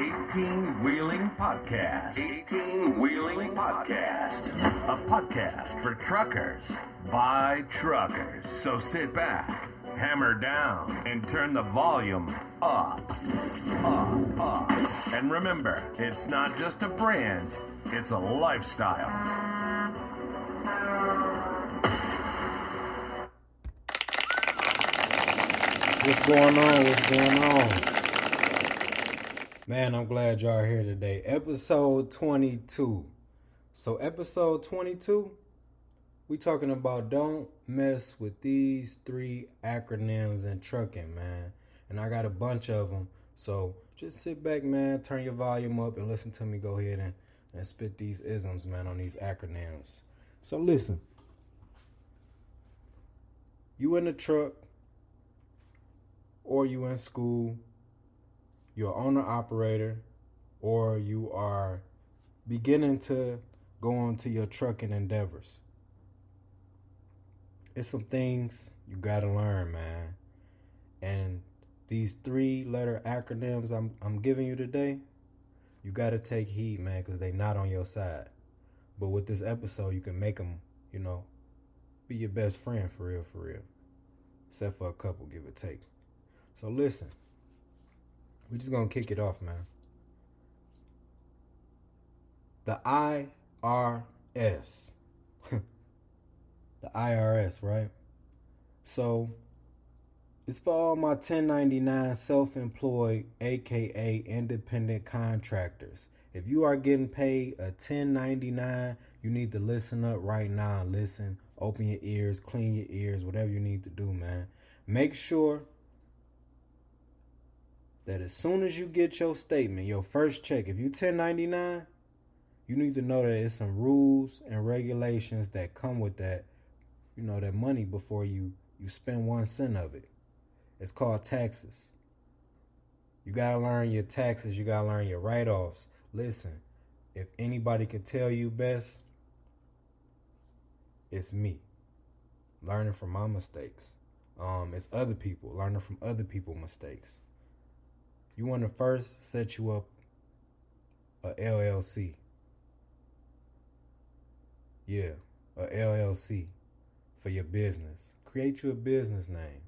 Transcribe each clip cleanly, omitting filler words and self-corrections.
18-Wheeling Podcast. 18-Wheeling Podcast. A podcast for truckers by truckers. So sit back, hammer down, and turn the volume up. And remember, it's not just a brand, it's a lifestyle. What's going on? What's going on? Man, I'm glad y'all are here today. Episode 22. So episode 22, we talking about don't mess with these 3 acronyms in trucking, man. And I got a bunch of them. So just sit back, man, turn your volume up and listen to me go ahead and spit these isms, man, on these acronyms. So listen. You in the truck, or you in school, you're an owner-operator, or you are beginning to go on to your trucking endeavors. It's some things you gotta learn, man. And these 3-letter acronyms I'm giving you today, you gotta take heed, man, because they not on your side. But with this episode, you can make them, be your best friend for real, for real. Except for a couple, give or take. So listen, we're just going to kick it off, man. The IRS. The IRS, right? So it's for all my 1099 self-employed, aka independent contractors. If you are getting paid a 1099, you need to listen up right now and listen. Open your ears, clean your ears, whatever you need to do, man. Make sure that as soon as you get your statement, your first check, if you 1099, you need to know that there's some rules and regulations that come with that, that money before you spend 1 cent of it. It's called taxes. You got to learn your taxes. You got to learn your write-offs. Listen, if anybody could tell you best, it's me. Learning from my mistakes. It's other people. Learning from other people's mistakes. You want to first set you up a LLC. Yeah, a LLC for your business. Create you a business name.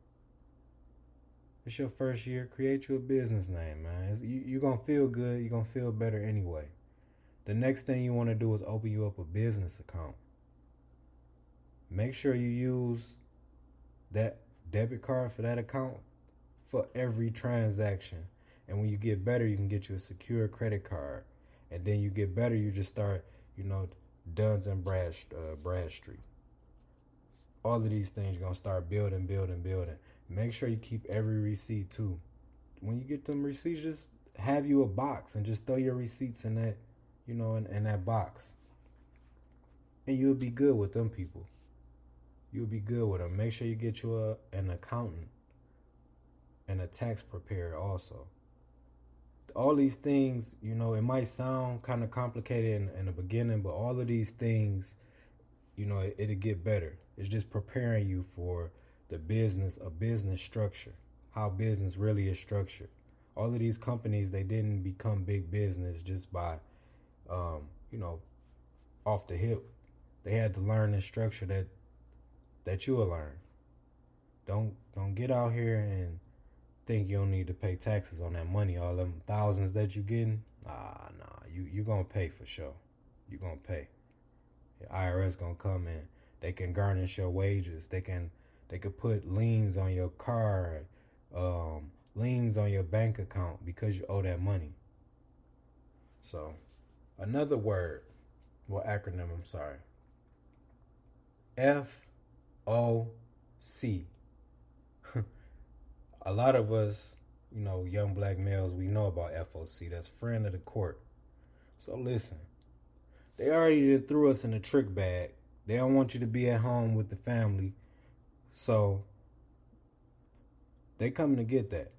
It's your first year. Create you a business name, man. You're going to feel good. You're going to feel better anyway. The next thing you want to do is open you up a business account. Make sure you use that debit card for that account for every transaction. And when you get better, you can get you a secure credit card. And then you get better, you just start, Duns and Bradstreet. All of these things, you're going to start building. Make sure you keep every receipt, too. When you get them receipts, just have you a box and just throw your receipts in that, in that box. And you'll be good with them people. You'll be good with them. Make sure you get you an accountant and a tax preparer also. All these things, it might sound kind of complicated in the beginning, but all of these things, it'll get better. It's just preparing you for a business structure, how business really is structured. All of these companies, they didn't become big business just by, off the hip. They had to learn the structure that you will learn. Don't get out here and think you don't need to pay taxes on that money, all them thousands that you getting. Nah, you gonna pay for sure. You gonna pay. The IRS gonna come in. They can garnish your wages. They could put liens on your car, liens on your bank account because you owe that money. So, another word, acronym, I'm sorry. FOC. A lot of us, young black males, we know about FOC. That's friend of the court. So listen, they already threw us in a trick bag. They don't want you to be at home with the family. So they coming to get that.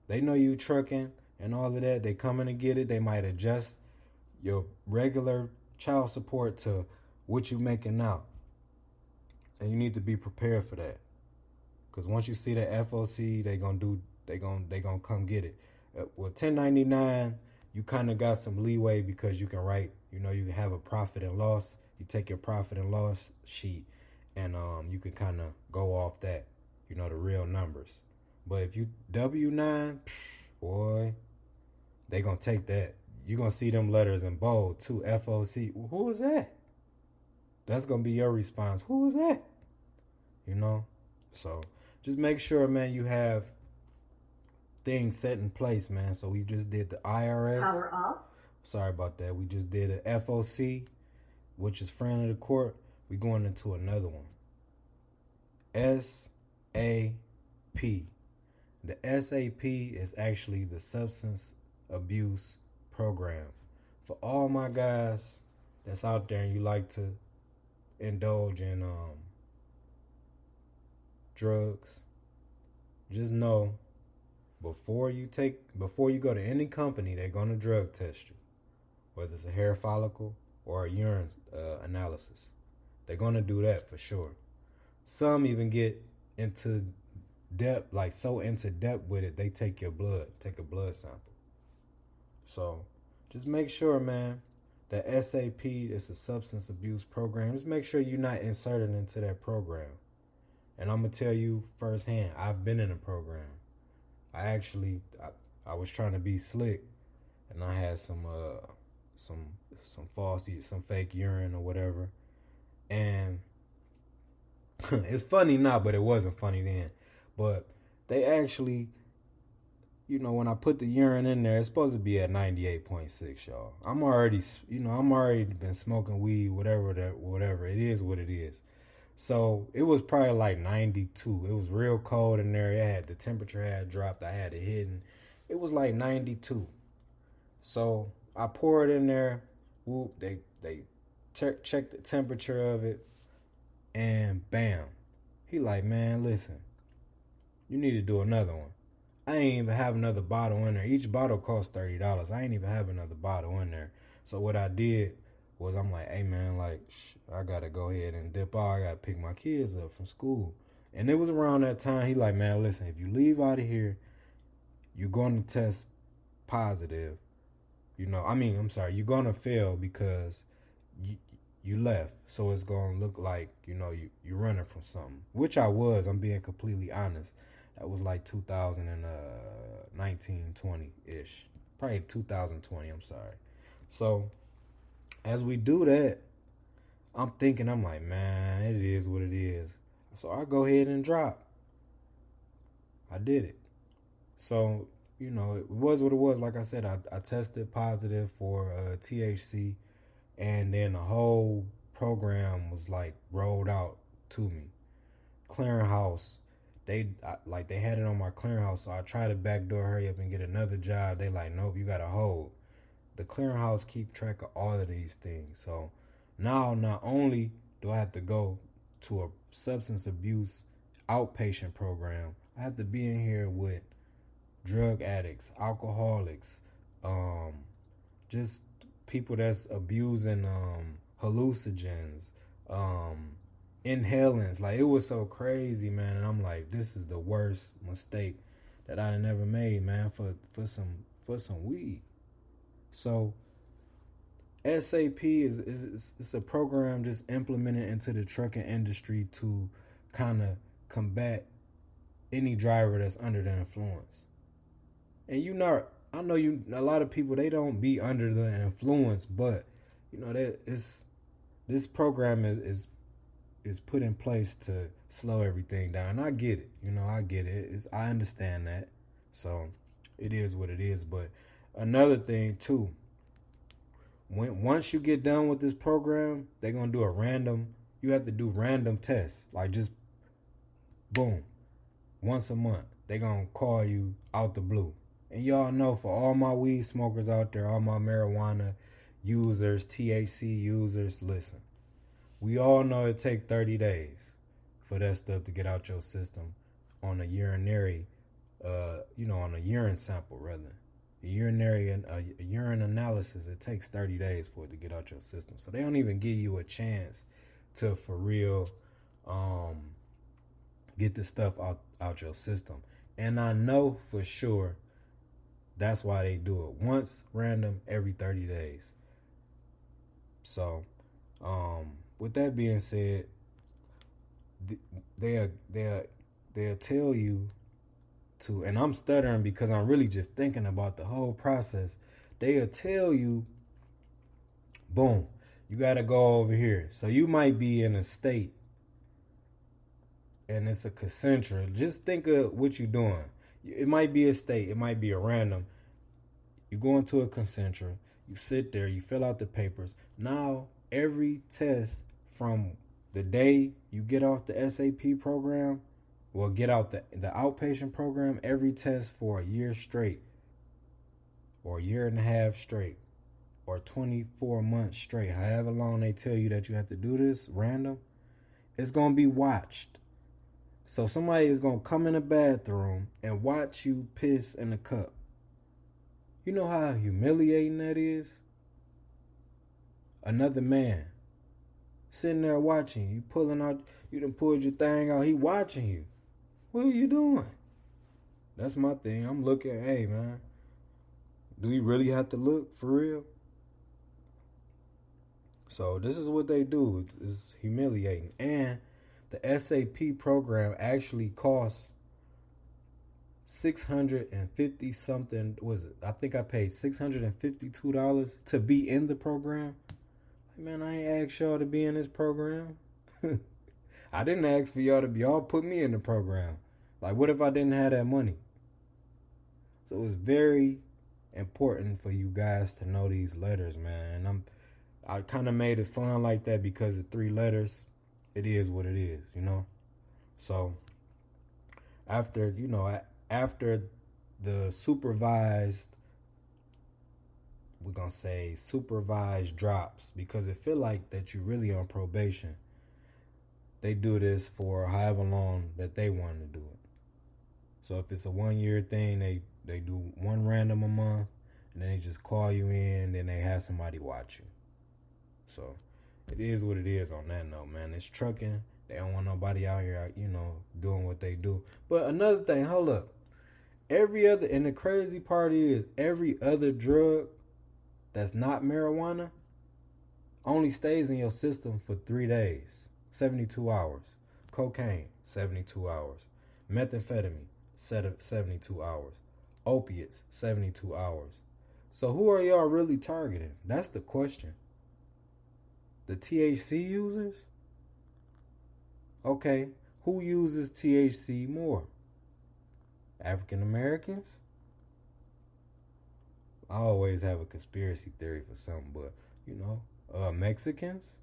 They know you trucking and all of that. They coming to get it. They might adjust your regular child support to what you making now. And you need to be prepared for that. Because once you see the FOC, they gonna come get it. With 1099, you kind of got some leeway because you can write, you know, you can have a profit and loss. You take your profit and loss sheet and you can kind of go off that, you know, the real numbers. But if you W-9, boy, they going to take that. You're going to see them letters in bold too, FOC. Well, who is that? That's going to be your response. Who is that? You know? So just make sure, man, you have things set in place, man. So we just did the IRS. Power off. Sorry about that. We just did a FOC, which is friend of the court. We're going into another one. SAP. The SAP is actually the Substance Abuse Program. For all my guys that's out there and you like to indulge in drugs, just know before you go to any company, they're gonna drug test you, whether it's a hair follicle or a urine analysis. They're gonna do that for sure. Some even get into depth, like so into depth with it, they take a blood sample. So just make sure, man, that SAP is a substance abuse program. Just make sure you're not inserted into that program. And I'm gonna tell you firsthand, I've been in a program. I was trying to be slick, and I had some fake urine or whatever. And it's funny now, but it wasn't funny then. But they actually, you know, when I put the urine in there, it's supposed to be at 98.6, y'all. I'm already been smoking weed, whatever. It is what it is. So it was probably like 92. It was real cold in there. The temperature had dropped. I had it hidden. It was like 92. So I pour it in there. Whoop, they check the temperature of it, and bam. He like, man, listen, you need to do another one. I ain't even have another bottle in there. Each bottle costs $30. I ain't even have another bottle in there. So what I did was I'm like, hey, man, like, I got to go ahead and dip out. I got to pick my kids up from school. And it was around that time. He like, man, listen, if you leave out of here, you're going to test positive. You're going to fail because you left. So it's going to look like, you know, you're running from something, which I was. I'm being completely honest. That was like 2019, 20-ish. Probably 2020, I'm sorry. So as we do that, I'm like, man, it is what it is. So I go ahead and drop. I did it. So, you know, it was what it was. Like I said, I tested positive for THC, and then the whole program was like rolled out to me. Clearinghouse, they had it on my clearinghouse, so I tried to backdoor hurry up and get another job. They like, nope, you got to hold. The clearinghouse keep track of all of these things. So now not only do I have to go to a substance abuse outpatient program, I have to be in here with drug addicts, alcoholics, just people that's abusing hallucinogens, inhalants. Like, it was so crazy, man. And I'm like, this is the worst mistake that I never made, man, for some weed. So SAP is a program just implemented into the trucking industry to kind of combat any driver that's under the influence. And I know a lot of people, they don't be under the influence, but you know that this program is put in place to slow everything down. And I get it, I get it. I understand that. So it is what it is. But another thing too, once you get done with this program, they're gonna do you have to do random tests, like just boom, once a month. They're gonna call you out the blue. And y'all know, for all my weed smokers out there, all my marijuana users, THC users, listen. We all know it takes 30 days for that stuff to get out your system on a urinary, on a urine sample, rather. A urine analysis, it takes 30 days for it to get out your system. So they don't even give you a chance to, for real, get the stuff out your system. And I know for sure That's why they do it once random every 30 days. So, with that being said, they'll tell you to, and I'm stuttering because I'm really just thinking about the whole process. They'll tell you, boom, you got to go over here. So you might be in a state and it's a concentra. Just think of what you're doing. It might be a state. It might be a random. You go into a concentra. You sit there. You fill out the papers. Now, every test from the day you get off the SAP program, well, get out the outpatient program, every test for a year straight, or a year and a half straight, or 24 months straight, however long they tell you that you have to do this, random, it's going to be watched. So somebody is going to come in the bathroom and watch you piss in a cup. You know how humiliating that is? Another man sitting there watching you, pulling out, you done pulled your thing out, he watching you. What are you doing? That's my thing. I'm looking, hey man, do you really have to look for real? So this is what they do. It's humiliating. And the SAP program actually costs $650 something. Was it? I think I paid $652 to be in the program. Like, man, I ain't asked y'all to be in this program. I didn't ask for y'all to be. Y'all put me in the program. Like, what if I didn't have that money? So it's very important for you guys to know these letters, man. And I kind of made it fun like that because of 3 letters. It is what it is, you know. So after the supervised, we're gonna say supervised drops, because it feel like that you really on probation. They do this for however long that they want to do it. So if it's a 1-year thing, they do 1 random a month, and then they just call you in, then they have somebody watch you. So it is what it is on that note, man. It's trucking. They don't want nobody out here, doing what they do. But another thing, hold up. And the crazy part is, every other drug that's not marijuana only stays in your system for 3 days, 72 hours. Cocaine, 72 hours. Methamphetamine, 72 hours. Opiates, 72 hours. So who are y'all really targeting? That's the question. The THC users? Okay, who uses THC more? African Americans? I always have a conspiracy theory for something, but Mexicans,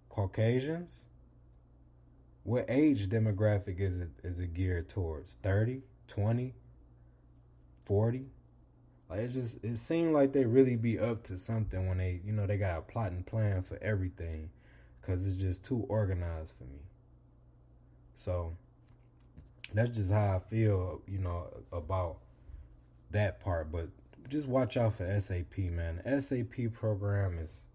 Caucasians. What age demographic is it geared towards? 30, 20, 40? Like, it seemed like they really be up to something when they got a plot and plan for everything, because it's just too organized for me. So that's just how I feel, about that part. But just watch out for SAP, man. The SAP program is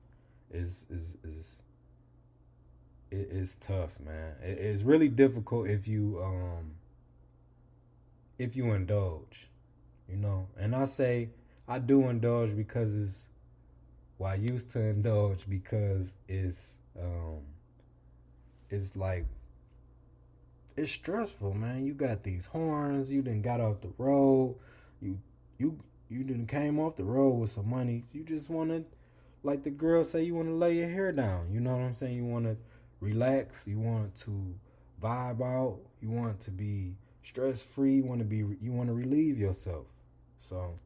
tough, man. It's really difficult if you indulge, And I say I do indulge because I used to indulge because it's like, it's stressful, man. You got these horns. You done got off the road. You done came off the road with some money. You just want to, like the girls say, you want to lay your hair down. You know what I'm saying? You want to relax. You want to vibe out. You want to be stress free. You want to relieve yourself. So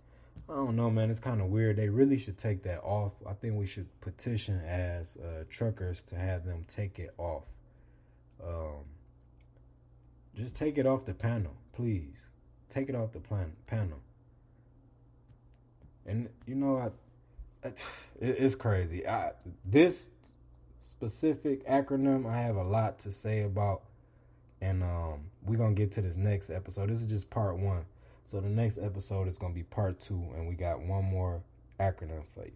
I don't know, man. It's kind of weird. They really should take that off. I think we should petition as truckers to have them take it off. Just take it off the panel, please. Take it off the panel. And it's crazy. This specific acronym, I have a lot to say about, and we're gonna get to this next episode. This is just part 1. So the next episode is gonna be part 2, and we got one more acronym for you.